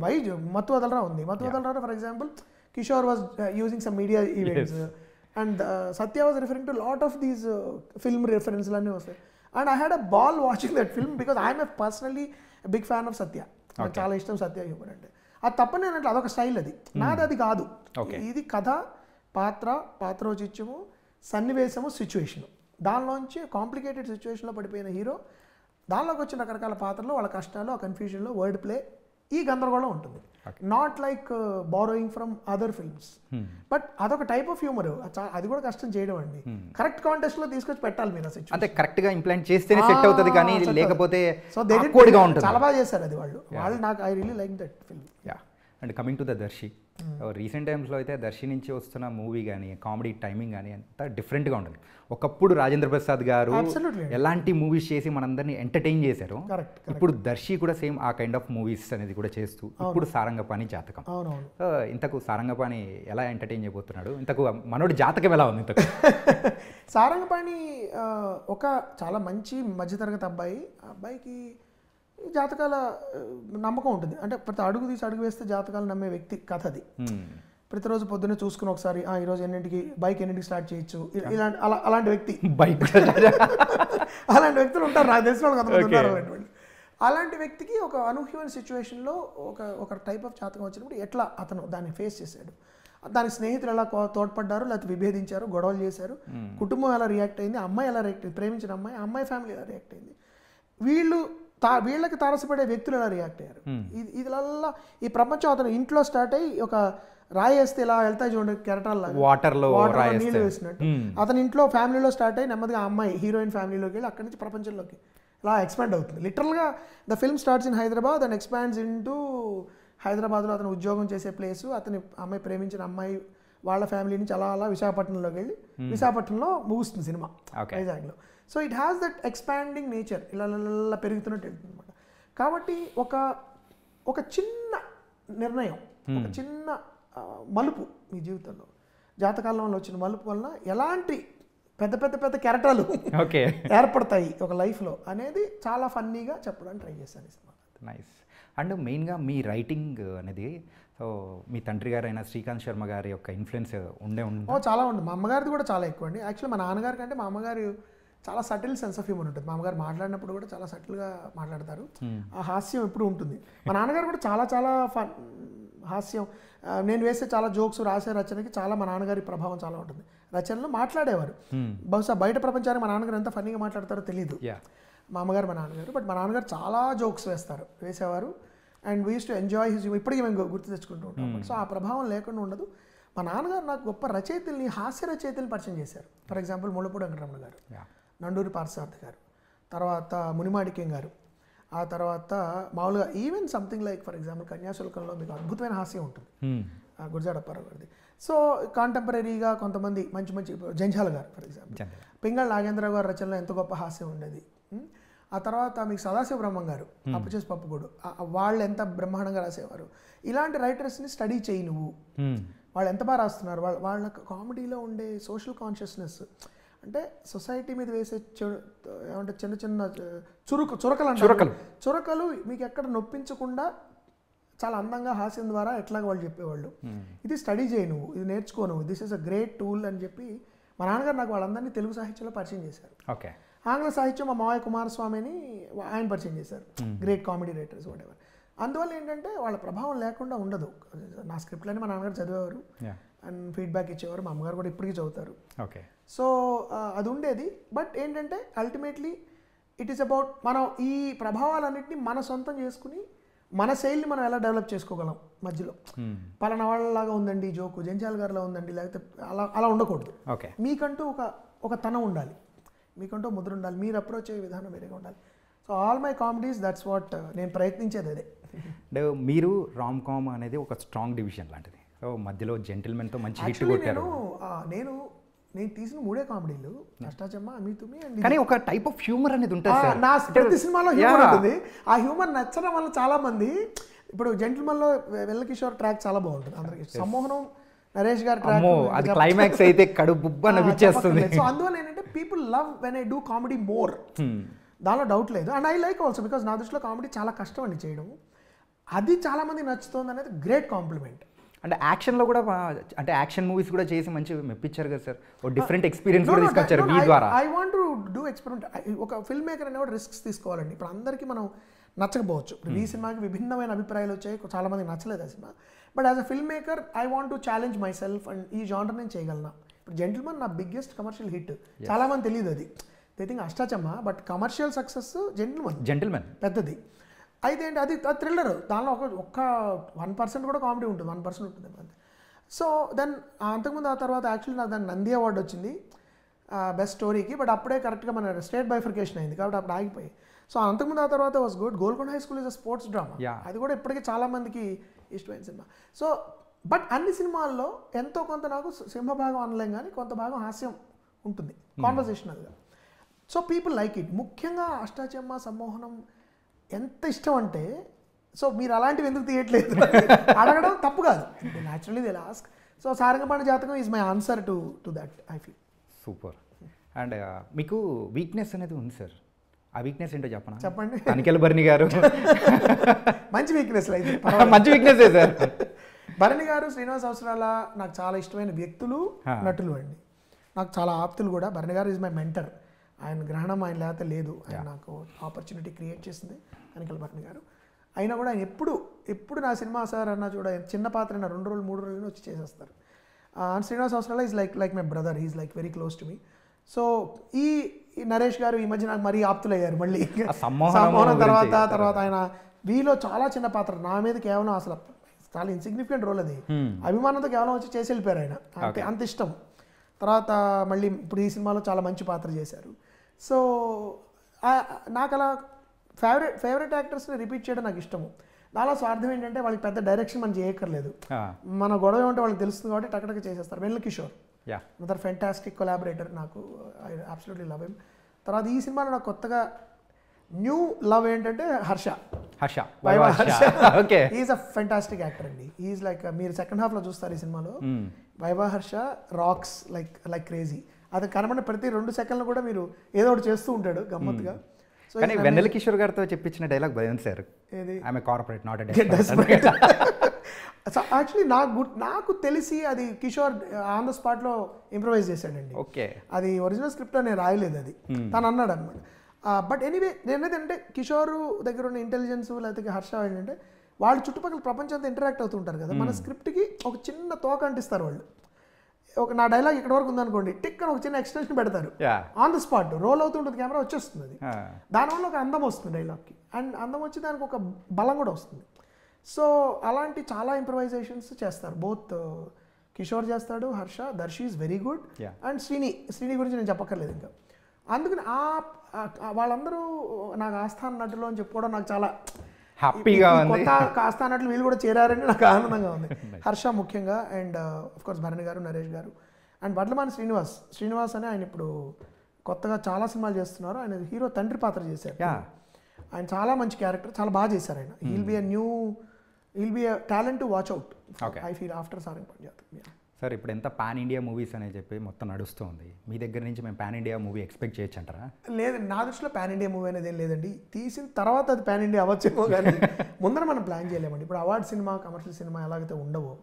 Why Mathu Vadalara ఉంది. Mathu Vadalara for example Kishore was using some media events and Satya was referring to lot of these film రెఫరెన్స్లు అన్నీ వస్తాయి. And I had a ball watching that film because I'm personally big fan of Satya. నాకు చాలా ఇష్టం సత్య humour అంటే. అది తప్పని అన్నట్లు అదొక స్టైల్. అది అది కాదు. ఇది కథ, పాత్రోచిత్యము, సన్నివేశము, సిచ్యువేషను. దానిలోంచి కాంప్లికేటెడ్ సిచ్యువేషన్లో పడిపోయిన హీరో దానిలోకి వచ్చిన రకరకాల పాత్రలు, వాళ్ళ కష్టాలు, ఆ కన్ఫ్యూజన్లో వర్డ్ ప్లే, ఈ గందరగోళం ఉంటుంది. Not like borrowing from other films. But అదొక టైప్ ఆఫ్ హ్యూమర్. అది కూడా కష్టం చేయడం అండి. కరెక్ట్ కాంటెక్స్ట్ లో తీసుకొచ్చి పెట్టాలి మీరు. అంటే కరెక్ట్ గా ఇంప్లాంట్ చేస్తేనే సెట్ అవుతుంది, కానీ లేకపోతే చాలా బాగా చేశారు అది వాళ్ళు. నాకు I really like that film. And coming to the Darshi, recent టైమ్స్లో అయితే దర్శి నుంచి వస్తున్న మూవీ కానీ కామెడీ టైమింగ్ కానీ అంతా డిఫరెంట్గా ఉంటుంది. ఒకప్పుడు రాజేంద్ర ప్రసాద్ గారు ఎలాంటి మూవీస్ చేసి మనందరినీ ఎంటర్టైన్ చేశారు, ఇప్పుడు దర్శి కూడా సేమ్ ఆ కైండ్ ఆఫ్ మూవీస్ అనేది కూడా చేస్తూ ఇప్పుడు సారంగపాణి జాతకం. ఇంతకు సారంగపాణి ఎలా ఎంటర్టైన్ చేయబోతున్నాడు, ఇంతకు మనోడి జాతకం ఎలా ఉంది? ఇంతకు సారంగపాణి ఒక చాలా మంచి మధ్యతరగతి అబ్బాయి. ఆ అబ్బాయికి జాతకాల నమ్మకం ఉంటుంది. అంటే ప్రతి అడుగు తీసి అడుగు వేస్తే జాతకాలు నమ్మే వ్యక్తి కథ అది. ప్రతిరోజు పొద్దున్నే చూసుకుని ఒకసారి ఈరోజు బైక్ ఎన్నింటికి స్టార్ట్ చేయొచ్చు, ఇలాంటి అలాంటి వ్యక్తి అలాంటి వ్యక్తులు ఉంటారు, నాకు తెలిసిన వాళ్ళు కొంతమంది ఉన్నారు అలాంటి. అలాంటి వ్యక్తికి ఒక అనూహ్యమైన సిచ్యువేషన్లో ఒక టైప్ ఆఫ్ జాతకం వచ్చినప్పుడు ఎట్లా అతను దాన్ని ఫేస్ చేశాడు, దానికి స్నేహితులు ఎలా తోడ్పడ్డారు, లేకపోతే విభేదించారు, గొడవలు చేశారు, కుటుంబం ఎలా రియాక్ట్ అయింది, అమ్మాయి ఎలా రియాక్ట్ అయింది, ప్రేమించిన అమ్మాయి ఫ్యామిలీ ఎలా రియాక్ట్ అయింది, వీళ్ళకి తారసపడే వ్యక్తులు ఎలా రియాక్ట్ అయ్యారు. ఇదిలా ఈ ప్రపంచం అతను ఇంట్లో స్టార్ట్ అయ్యి ఒక రాయి వేస్తే ఇలా వెళ్తాయి చూడండి, కెరటాల్లాగా వాటర్లో నీళ్ళు వేసినట్టు అతని ఇంట్లో ఫ్యామిలీలో స్టార్ట్ అయ్యి నెమ్మదిగా అమ్మాయి హీరోయిన్ ఫ్యామిలీలోకి వెళ్ళి అక్కడి నుంచి ప్రపంచంలోకి ఇలా ఎక్స్పాండ్ అవుతుంది. లిటరల్గా the film starts in Hyderabad and expands into హైదరాబాద్లో అతను ఉద్యోగం చేసే ప్లేసు, అతని అమ్మాయి ప్రేమించిన అమ్మాయి వాళ్ళ ఫ్యామిలీ నుంచి అలా విశాఖపట్నంలోకి వెళ్ళి విశాఖపట్నంలో ముగుస్తుంది సినిమా వైజాగ్లో. So it has that expanding nature, ఇలా పెరుగుతున్నట్టు వెళ్తుంది అనమాట. కాబట్టి ఒక చిన్న నిర్ణయం, ఒక చిన్న మలుపు మీ జీవితంలో, జాతకాలంలో వచ్చిన మలుపు వలన ఎలాంటి పెద్ద కెరటాలు ఏర్పడతాయి ఒక లైఫ్లో అనేది చాలా ఫన్నీగా చెప్పడానికి ట్రై చేశాను ఈ సినిమా. నైస్. అండ్ మెయిన్గా మీ రైటింగ్ అనేది సో మీ తండ్రి గారు అయిన శ్రీకాంత్ శర్మ గారి యొక్క ఇన్ఫ్లుయెన్స్ చాలా ఉంది. మా అమ్మగారిది కూడా చాలా ఎక్కువ అండి. యాక్చువల్లీ మా నాన్నగారి కంటే మా అమ్మగారు చాలా సటిల్ సెన్స్ ఆఫ్ హ్యూమర్ ఉంటుంది. మా అమ్మగారు మాట్లాడినప్పుడు కూడా చాలా సటిల్గా మాట్లాడతారు. ఆ హాస్యం ఎప్పుడు ఉంటుంది. మా నాన్నగారు కూడా చాలా హాస్యం, నేను వేసే చాలా జోక్స్, రాసే రచనకి చాలా మా నాన్నగారి ప్రభావం చాలా ఉంటుంది. రచనలు మాట్లాడేవారు. బహుశా బయట ప్రపంచానికి మా నాన్నగారు ఎంత ఫన్నీగా మాట్లాడతారో తెలియదు మా నాన్నగారు. బట్ మా నాన్నగారు చాలా జోక్స్ వేసేవారు. And we use to enjoy his, ఇప్పటికీ మేము గుర్తు తెచ్చుకుంటూ ఉంటాం. సో ఆ ప్రభావం లేకుండా ఉండదు. మా నాన్నగారు నాకు గొప్ప రచయితల్ని, హాస్య రచయితల్ని పరిచయం చేశారు. ఫర్ ఎగ్జాంపుల్ ముళ్ళపూడి వెంకటరమణ గారు, నండూరి పార్థసారథి గారు, తర్వాత మునిమాణిక్యం గారు, ఆ తర్వాత మామూలుగా even something like for example కన్యాశుల్కంలో మీకు అద్భుతమైన హాస్యం ఉంటుంది గురజాడ అప్పారావు గారిది. సో కాంటెంపరీగా కొంతమంది మంచి జంఝాల గారు ఫర్ ఎగ్జాంపుల్, పింగళ నాగేంద్రరావు గారి రచనలో ఎంత గొప్ప హాస్యం ఉండేది. ఆ తర్వాత మీకు సదాశివ బ్రహ్మం గారు, అప్పుచేసి పప్పుగూడు, వాళ్ళు ఎంత బ్రహ్మాండంగా రాసేవారు. ఇలాంటి రైటర్స్ని స్టడీ చేయి నువ్వు, వాళ్ళు ఎంత బాగా రాస్తున్నారు, వాళ్ళ కామెడీలో ఉండే సోషల్ కాన్షియస్నెస్, అంటే సొసైటీ మీద వేసే ఏమంటే చిన్న చిన్న చురకలు మీకు ఎక్కడ నొప్పించకుండా చాలా అందంగా హాస్యం ద్వారా ఎట్లాగ వాళ్ళు చెప్పేవాళ్ళు. ఇది స్టడీ చేయి, నువ్వు ఇది నేర్చుకో, నువ్వు this is a great tool అని చెప్పి మా నాన్నగారు నాకు వాళ్ళందరినీ తెలుగు సాహిత్యంలో పరిచయం చేశారు. ఓకే. ఆంగ్ల సాహిత్యం మా మావయ్య కుమారస్వామిని ఆయన పరిచయం చేశారు, great comedy writers what ever. అందువల్ల ఏంటంటే వాళ్ళ ప్రభావం లేకుండా ఉండదు. నా స్క్రిప్ట్లని మా నాన్నగారు చదివేవారు అండ్ ఫీడ్బ్యాక్ ఇచ్చేవారు, మా అమ్మగారు కూడా ఇప్పటికీ చదువుతారు. ఓకే. సో అది ఉండేది. బట్ ఏంటంటే అల్టిమేట్లీ ఇట్ ఈస్ అబౌట్ మనం ఈ ప్రభావాలన్నింటినీ మన సొంతం చేసుకుని మన శైలిని మనం ఎలా డెవలప్ చేసుకోగలం. మధ్యలో పలానా వాళ్ళలాగా ఉందండి జోకు, జంజాల్ గారిలా ఉందండి, లేకపోతే అలా ఉండకూడదు. ఓకే. మీకంటూ ఒక తనం ఉండాలి, మీకంటూ ముద్ర ఉండాలి, మీరు అప్రోచ్ అయ్యే విధానం వేరేగా ఉండాలి. So all my comedies that's what నేను ప్రయత్నించేది అదే. అంటే మీరు రామ్ కామ్ అనేది ఒక స్ట్రాంగ్ డివిజన్ లాంటిది. సో మధ్యలో జెంటిల్మెన్తో మంచి హిట్ కొట్టారు. నేను తీసిన 3 కామెడీలు అష్టాచమ్మ, అమితుమి అండ్ కానీ ఒక టైప్ ఆఫ్ హ్యూమర్ అనేది ఉంటుంది. నా ప్రతి సినిమాలో హ్యూమర్ ఉంటుంది. ఆ హ్యూమర్ నచ్చడం వల్ల చాలా మంది, ఇప్పుడు జెంటిల్మెన్లో వెల్లకిషోర్ ట్రాక్ చాలా బాగుంటుంది అందరికి, సమ్మోహనం నరేష్ గారి ట్రాక్ అది క్లైమాక్స్ అయితే కడుబుబ్బ నవ్విచ్చేస్తుంది. సో అందువల్ల ఏంటంటే people love when I do comedy more, దానిలో డౌట్ లేదు. And I like also because నా దృష్టిలో కామెడీ చాలా కష్టం అండి చేయడం, అది చాలా మంది నచ్చుతుంది అనేది గ్రేట్ కాంప్లిమెంట్. అంటే యాక్షన్లో కూడా, అంటే యాక్షన్ మూవీస్ కూడా చేసి మంచి మెప్పించారు కదా సార్, ఒక డిఫరెంట్ ఎక్స్పీరియన్స్ కూడా తీసుకొచ్చారు మీ ద్వారా. I want to do experiment. ఒక ఫిల్మ్ మేకర్ అనేవాడు రిస్క్స్ తీసుకోవాలండి. ఇప్పుడు అందరికీ మనం నచ్చకపోవచ్చు, ఈ సినిమాకి విభిన్నమైన అభిప్రాయాలు వచ్చాయి, చాలా మందికి నచ్చలేదు ఆ cinema. But as a film maker I want to challenge my self and ఈ జానర్ నేను చేయగలను. ఇప్పుడు జెంటిల్మెన్ నా బిగ్గెస్ట్ కమర్షియల్ హిట్, చాలా మంది తెలియదు అది, they think Ashtachamma, but commercial success Gentleman పెద్దది. అయితే ఏంటి అది థ్రిల్లర్, దానిలో ఒక్క 1% కూడా కామెడీ ఉంటుంది, 1% ఉంటుంది అంతే. సో దెన్ అంతకుముందు ఆ తర్వాత యాక్చువల్లీ నాకు దాని నంది అవార్డు వచ్చింది బెస్ట్ స్టోరీకి, బట్ అప్పుడే కరెక్ట్గా మన స్టేట్ బైఫర్కేషన్ అయింది కాబట్టి అప్పుడు ఆగిపోయి. సో అంతకుముందు ఆ తర్వాత was good. Golconda high school is a sports drama, అది కూడా ఇప్పటికీ చాలామందికి ఇష్టమైన సినిమా. సో బట్ అన్ని సినిమాల్లో ఎంతో కొంత నాకు సింహభాగం అనలేం కానీ కొంత భాగం హాస్యం ఉంటుంది, కాన్వర్సేషనల్గా. So people like it. ముఖ్యంగా అష్టాచమ్మ, సమ్మోహనం ఎంత ఇష్టం అంటే, సో మీరు అలాంటివి ఎందుకు తీయట్లేదు అడగడం తప్పు కాదు, naturally they ask. So Sarangapani Jathakam is my answer to that I feel. Super. And మీకు వీక్నెస్ అనేది ఉంది సార్, ఆ వీక్నెస్ ఏంటో చెప్పండి. తనికెళ్ళ భరణి గారు మంచి వీక్నెస్ అయితే మంచి వీక్నెస్ సార్. భరణి గారు, శ్రీనివాస్ అవసరాల నాకు చాలా ఇష్టమైన వ్యక్తులు, నటులు అండి, నాకు చాలా ఆప్తులు కూడా. Bharani garu is my mentor. ఆయన గ్రహణం ఆయన లేకపోతే లేదు, ఆయన నాకు ఆపర్చునిటీ క్రియేట్ చేసింది తనికెళ్ళ భరణి గారు. అయినా కూడా ఆయన ఎప్పుడు నా సినిమా సార్ అన్నా చూడ, చిన్న పాత్ర అయినా 2 రోజులు 3 రోజులు వచ్చి చేసేస్తారు. శ్రీనివాస్ అవసరాల is like my brother, is like very close to me. So ఈ నరేష్ గారు ఈ మధ్య నాకు మరీ ఆప్తులయ్యారు మళ్ళీ సమ్మోహనం తర్వాత ఆయన వీలో చాలా చిన్న పాత్ర, నా మీద కేవలం అసలు చాలా ఇన్సిగ్నిఫికెంట్ రోల్ అది, అభిమానంతో కేవలం వచ్చి చేసి వెళ్ళిపోయారు ఆయన, అంత ఇష్టం. తర్వాత మళ్ళీ ఇప్పుడు ఈ సినిమాలో చాలా మంచి పాత్ర చేశారు. సో నాకు అలా ఫేవరెట్ యాక్టర్స్ని రిపీట్ చేయడం నాకు ఇష్టము. దానిలో స్వార్థం ఏంటంటే వాళ్ళకి పెద్ద డైరెక్షన్ మనం చేయక్కర్లేదు, మన గొడవ ఏమంటే వాళ్ళకి తెలుస్తుంది కాబట్టి టక్కటక్క చేసేస్తారు. వెల్లకిషోర్ అనదర్ ఫెంటాస్టిక్ కొలాబరేటర్, నాకు ఐ అబ్సల్యూట్లీ లవ్ హిమ్. తర్వాత ఈ సినిమాలో నాకు కొత్తగా న్యూ లవ్ ఏంటంటే Harsha. Is a fantastic actor అండి. ఈజ్ లైక్, మీరు సెకండ్ హాఫ్లో చూస్తారు ఈ సినిమాలో, Viva Harsha rocks like crazy. అది కనబడిన ప్రతి 2 సెకండ్లు కూడా మీరు ఏదో ఒకటి చేస్తూ ఉంటాడు గమ్మత్తుగా. కానీ వెన్నెల కిషోర్ గారితో చెప్పించిన డైలాగ్ బాగుంది sir, I'm a corporate not a desperate. So actually నాకు తెలిసి అది కిషోర్ ఆన్ ద స్పాట్లో ఇంప్రవైజ్ చేశాడండి. ఓకే, అది ఒరిజినల్ స్క్రిప్ట్లో నేను రాయలేదు, అది తను అన్నాడు అనమాట. బట్ ఎనీవే నేనేదంటే కిషోర్ దగ్గర ఉన్న ఇంటెలిజెన్స్ లేకపోతే హర్ష ఏంటంటే వాళ్ళు చుట్టుపక్కల ప్రపంచంతో ఇంటరాక్ట్ అవుతుంటారు కదా, మన స్క్రిప్ట్కి ఒక చిన్న తోక అంటిస్తారు వాళ్ళు. నా డైలాగ్ ఇక్కడ వరకు ఉందనుకోండి, టిక్ అని ఒక చిన్న ఎక్స్టెన్షన్ పెడతారు, ఆన్ ద స్పాట్ రోల్ అవుతుంటుంది, కెమెరా వచ్చేస్తుంది. అది దానివల్ల ఒక అందం వస్తుంది డైలాగ్కి, అండ్ అందం వచ్చి దానికి ఒక బలం కూడా వస్తుంది. సో అలాంటి చాలా ఇంప్రవైజేషన్స్ చేస్తారు, బోత్ కిషోర్ చేస్తాడు, Harsha, Darshi is very good, and Srini గురించి నేను చెప్పక్కర్లేదు ఇంకా. అందుకని వాళ్ళందరూ నాకు ఆస్థాన నటులు అని చెప్పుకోవడం నాకు చాలా హ్యాపీగా ఉంది. కొత్త ఆస్థాన నటులు వీళ్ళు కూడా చేరారని నాకు ఆనందంగా ఉంది. హర్ష ముఖ్యంగా, and of course Bharani garu, Naresh గారు, అండ్ వడ్లమాని శ్రీనివాస్ అని ఆయన ఇప్పుడు కొత్తగా చాలా సినిమాలు చేస్తున్నారు. ఆయన హీరో తండ్రి పాత్ర చేశారు, ఆయన చాలా మంచి క్యారెక్టర్, చాలా బాగా చేశారు ఆయన. He'll be a new will be talent to watch out. Okay. I feel after Sarangapani జాతకం. సార్ ఇప్పుడు ఎంత పాన్ ఇండియా మూవీస్ అని చెప్పి మొత్తం నడుస్తుంది, మీ దగ్గర నుంచి మేము పాన్ ఇండియా మూవీ ఎక్స్పెక్ట్ చేయొచ్చు అంటారా? లేదు, నా దృష్టిలో పాన్ ఇండియా మూవీ అనేది ఏం లేదండి. తీసిన తర్వాత అది పాన్ ఇండియా అవ్వచ్చేమో కానీ ముందర మనం ప్లాన్ చేయలేమండి. ఇప్పుడు అవార్డు సినిమా, కమర్షియల్ సినిమా ఎలాగైతే ఉండవో,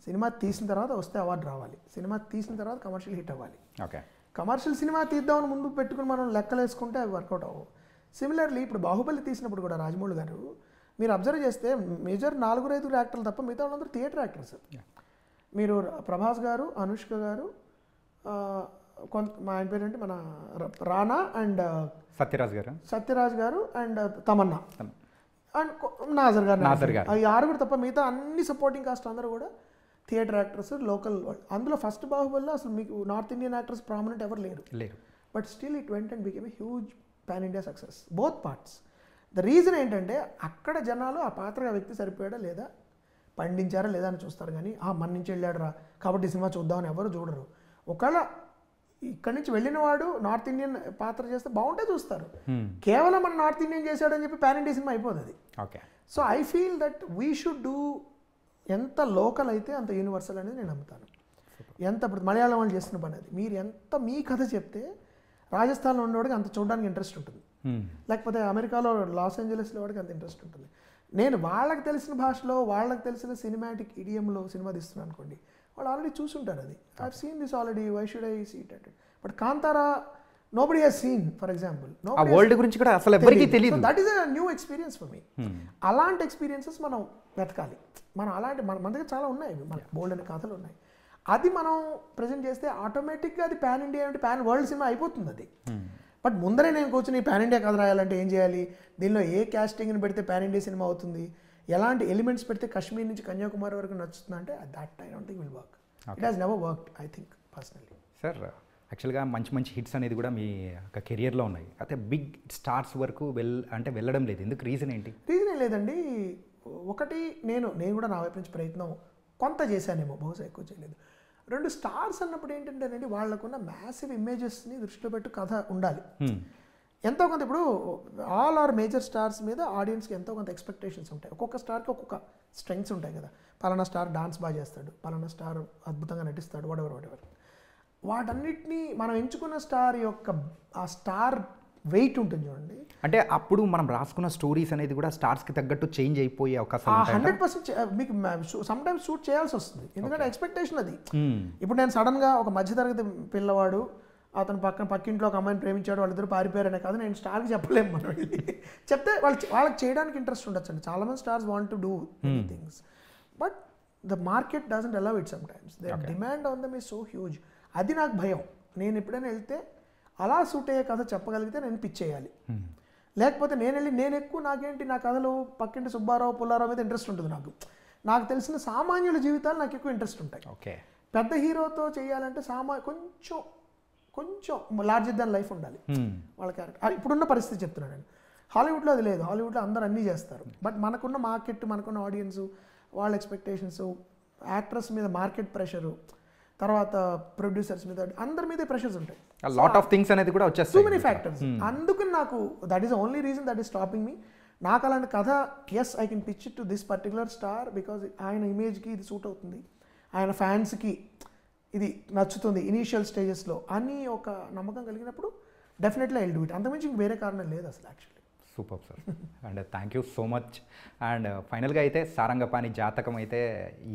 సినిమా తీసిన తర్వాత వస్తే అవార్డు రావాలి, సినిమా తీసిన తర్వాత కమర్షియల్ హిట్ అవ్వాలి. ఓకే, కమర్షియల్ సినిమా తీద్దామని ముందు పెట్టుకుని మనం లెక్కలు వేసుకుంటే అవి వర్కౌట్ అవ్వవు. సిమిలర్లీ ఇప్పుడు బాహుబలి తీసినప్పుడు కూడా రాజమౌళి గారు మీరు అబ్జర్వ్ చేస్తే మేజర్ 4-5 యాక్టర్లు తప్ప మిగతా వాళ్ళందరూ థియేటర్ యాక్టర్స్. మీరు ప్రభాస్ గారు, అనుష్క గారు, మా ఆయన పేరేంటి మన రానా అండ్ సత్యరాజ్ గారు అండ్ తమన్నా అండ్ నాజర్ గారు, ఈ 6 తప్ప మిగతా అన్ని సపోర్టింగ్ కాస్ట్ అందరూ కూడా థియేటర్ యాక్టర్స్, లోకల్ వాళ్ళు. అందులో ఫస్ట్ బాహుబలిలో అసలు మీకు నార్త్ ఇండియన్ యాక్టర్స్ ప్రామినెంట్ ఎవరు లేరు. But still it went and became a huge pan India success, both parts. The reason ఏంటంటే అక్కడ జనాలు ఆ పాత్రగా వ్యక్తి సరిపోయాడా లేదా, పండించారా లేదా అని చూస్తారు. కానీ మన నుంచి వెళ్ళాడు రా కాబట్టి సినిమా చూద్దామని ఎవరు చూడరు. ఒకవేళ ఇక్కడి నుంచి వెళ్ళిన వాడు నార్త్ ఇండియన్ పాత్ర చేస్తే బాగుంటే చూస్తారు. కేవలం మన నార్త్ ఇండియన్ చేశాడని చెప్పి పాన్ ఇండియా సినిమా అయిపోతుంది. Okay, so I feel that we should do, ఎంత లోకల్ అయితే అంత యూనివర్సల్ అనేది నేను నమ్ముతాను. ఎంత ఇప్పుడు మలయాళం వాళ్ళు చేస్తున్న పని అది, మీరు ఎంత మీ కథ చెప్తే రాజస్థాన్లో ఉండేవాడికి అంత చూడడానికి ఇంట్రెస్ట్ ఉంటుంది, లేకపోతే అమెరికాలో లాస్ ఏంజలస్లో వాడికి అంత ఇంట్రెస్ట్ ఉంటుంది. నేను వాళ్ళకి తెలిసిన భాషలో, వాళ్ళకి తెలిసిన సినిమాటిక్ ఇడియంలో సినిమా తీస్తున్నాను అనుకోండి, వాళ్ళు ఆల్రెడీ చూసుంటారు. అది I seen this already, why should I see it అంటే. But Kantara nobody has seen, for example. World గురించి కూడా అసలు ఎవరికీ తెలియదు. That is a new experience for me. అలాంటి ఎక్స్పీరియన్సెస్ మనం వెతకాలి. మనం అలాంటి మన దగ్గర చాలా ఉన్నాయి, మన బోల్డ్ అనే కథలు ఉన్నాయి. అది మనం ప్రజెంట్ చేస్తే ఆటోమేటిక్గా అది పాన్ ఇండియా అంటే పాన్ వరల్డ్ సినిమా అయిపోతుంది అది. బట్ ముందరే నేను కూర్చొని పాన్ ఇండియా కథ రాయాలంటే ఏం చేయాలి, దీనిలో ఏ క్యాస్టింగ్ని పెడితే పాన్ ఇండియా సినిమా అవుతుంది, ఎలాంటి ఎలిమెంట్స్ పెడితే కాశ్మీర్ నుంచి కన్యాకుమారి వరకు నచ్చుతుంది అంటే that I don't think will work. It has never worked I think personally. Sir యాక్చువల్గా మంచి హిట్స్ అనేది కూడా మీ యొక్క కెరియర్లో ఉన్నాయి, అయితే బిగ్ స్టార్స్ వరకు వెళ్ళడం లేదు, ఎందుకు? రీజన్ ఏంటి? రీజన్ ఏం లేదండి. ఒకటి నేను కూడా నా వైపు నుంచి ప్రయత్నం కొంత చేశానేమో, బహుశా ఎక్కువ చేయలేదు. 2 స్టార్స్ అన్నప్పుడు ఏంటంటేనండి, వాళ్ళకున్న మ్యాసివ్ ఇమేజెస్ని దృష్టిలో పెట్టి కథ ఉండాలి. ఎంతో కొంత ఇప్పుడు ఆల్ ఆర్ మేజర్ స్టార్స్ మీద ఆడియన్స్కి ఎంతో కొంత ఎక్స్పెక్టేషన్స్ ఉంటాయి. ఒక్కొక్క స్టార్కి ఒక్కొక్క స్ట్రెంగ్స్ ఉంటాయి కదా. పలానా స్టార్ డాన్స్ బాగా చేస్తాడు, పలానా స్టార్ అద్భుతంగా నటిస్తాడు, వాటెవర్. వాటన్నిటినీ మనం ఎంచుకున్న స్టార్ యొక్క ఆ స్టార్ వెయిట్ ఉంటుంది చూడండి. అంటే అప్పుడు మనం రాసుకున్న స్టోరీస్ అనేది కూడా స్టార్స్కి తగ్గట్టు చేంజ్ అయిపోయే అవకాశం 100% మీకు సమ్ టైమ్స్ షూట్ చేయాల్సి వస్తుంది, ఎందుకంటే ఎక్స్పెక్టేషన్ అది. ఇప్పుడు నేను సడన్గా ఒక మధ్యతరగతి పిల్లవాడు అతను పక్కింట్లో ఒక అమ్మాయిని ప్రేమించాడు, వాళ్ళిద్దరు పారిపోయారనే కాదు నేను స్టార్కి చెప్పలేము. మనం చెప్తే వాళ్ళకి చేయడానికి ఇంట్రెస్ట్ ఉండొచ్చు అండి. చాలామంది stars want to do many things, but the market doesn't allow it some times. The demand on them is so huge. అది నాకు భయం. నేను ఎప్పుడైనా వెళ్తే అలా సూట్ అయ్యే కథ చెప్పగలిగితే నేను పిచ్ చేయాలి. లేకపోతే నేను ఎక్కువ నాకేంటి నా కథలు పక్కింటి సుబ్బారావు పుల్లారావు మీద ఇంట్రెస్ట్ ఉంటుంది. నాకు తెలిసిన సామాన్యుల జీవితాలు నాకు ఎక్కువ ఇంట్రెస్ట్ ఉంటాయి. ఓకే, పెద్ద హీరోతో చేయాలంటే కొంచెం లార్జర్ దాన్ లైఫ్ ఉండాలి వాళ్ళ క్యారెక్టర్. ఇప్పుడున్న పరిస్థితి చెప్తున్నాను నేను. హాలీవుడ్లో అది లేదు. హాలీవుడ్లో అందరూ అన్నీ చేస్తారు. బట్ మనకున్న మార్కెట్, మనకున్న ఆడియన్స్, వాళ్ళ ఎక్స్పెక్టేషన్స్, యాక్ట్రెస్ మీద మార్కెట్ ప్రెషరు, తర్వాత ప్రొడ్యూసర్స్ మీద, అందరి మీద ప్రెషర్స్ ఉంటాయి. లాట్ ఆఫ్ థింగ్స్ అనేది కూడా వచ్చేస్తాయి, టూ మెనీ ఫ్యాక్టర్స్. అందుకని నాకు that is only reason that is stopping me. నాకు అలాంటి కథ as I can pitch it to this particular star because ఆయన ఇమేజ్కి ఇది సూట్ అవుతుంది, ఆయన ఫ్యాన్స్కి ఇది నచ్చుతుంది ఇనీషియల్ స్టేజెస్లో అని ఒక నమ్మకం కలిగినప్పుడు definitely I will do it. అంతకుమించి వేరే కారణం లేదు అసలు actually. Super sir, and thank you so much. And ఫైనల్గా అయితే సారంగపాణి జాతకం అయితే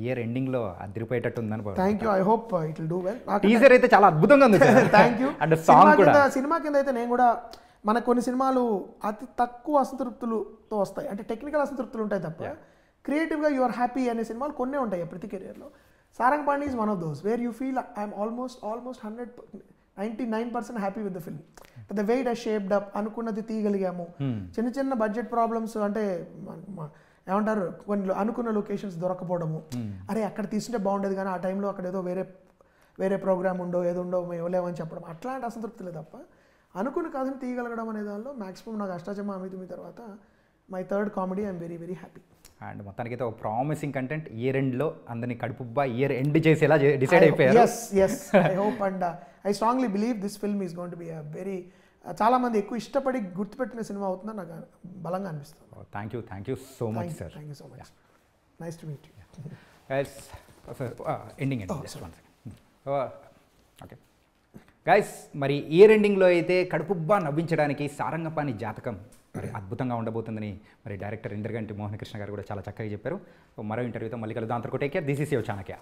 ఇయర్ ఎండింగ్లో అదిరిపోయేటట్టు ఉందని. Thank you, I hope it will do well. Teaser అయితే చాలా అద్భుతంగా ఉంది. Thank you. అండ్ సాంగ్ కూడా, సినిమా కింద అయితే నేను కూడా, మనకు కొన్ని సినిమాలు అతి తక్కువ అసంతృప్తులతో వస్తాయి, అంటే టెక్నికల్ అసంతృప్తులు ఉంటాయి తప్ప క్రియేటివ్గా యు ఆర్ హ్యాపీ అనే సినిమాలు కొన్నే ఉంటాయి ప్రతి కెరియర్లో. Sarangapani is one of those where you feel I'm almost 99% happy with the film. The way it has shaped up, అనుకున్నది తీయగలిగాము. చిన్న బడ్జెట్ ప్రాబ్లమ్స్ అంటే ఏమంటారు, కొన్ని అనుకున్న లొకేషన్స్ దొరకపోవడము, అరే అక్కడ తీసుంటే బాగుండేది కానీ ఆ టైంలో అక్కడ ఏదో వేరే ప్రోగ్రామ్ ఉండో ఏదో ఉండో మేము ఇవ్వలేమని చెప్పడం, అట్లాంటి అసంతృప్తులే తప్ప అనుకున్న కథను తీయగలగడం అనే దానిలో మ్యాక్సిమం నాకు అష్టాచమ్మ అమితుమి తర్వాత my third comedy I'm very very happy. And మొత్తానికైతే ఒక ప్రామిసింగ్ కంటెంట్ ఇయర్ ఎండ్లో అందరినీ కడుపుబ్బా ఇయర్ ఎండ్ చేసేలా డిసైడ్ అయిపోయారు. Yes I hope and I strongly believe this film is going to be very, చాలామంది ఎక్కువ ఇష్టపడి గుర్తుపెట్టిన సినిమా అవుతుందని నాకు బలంగా అనిపిస్తుంది. Thank you so much sir. Thank you so much. Nice to meet you. Guys ending okay guys, మరి ఇయర్ ఎండింగ్లో అయితే కడుపుబ్బా నవ్వించడానికి సారంగపాణి జాతకం మరి అద్భుతంగా ఉండబోతుందని మరి డైరెక్టర్ ఇంద్రగంటి మోహనకృష్ణ గారు కూడా చాలా చక్కగా చెప్పారు. మరో ఇంటర్వ్యూతో మళ్ళీ కలుద్దాం. అంతవరకు take care. This is your Chanakya.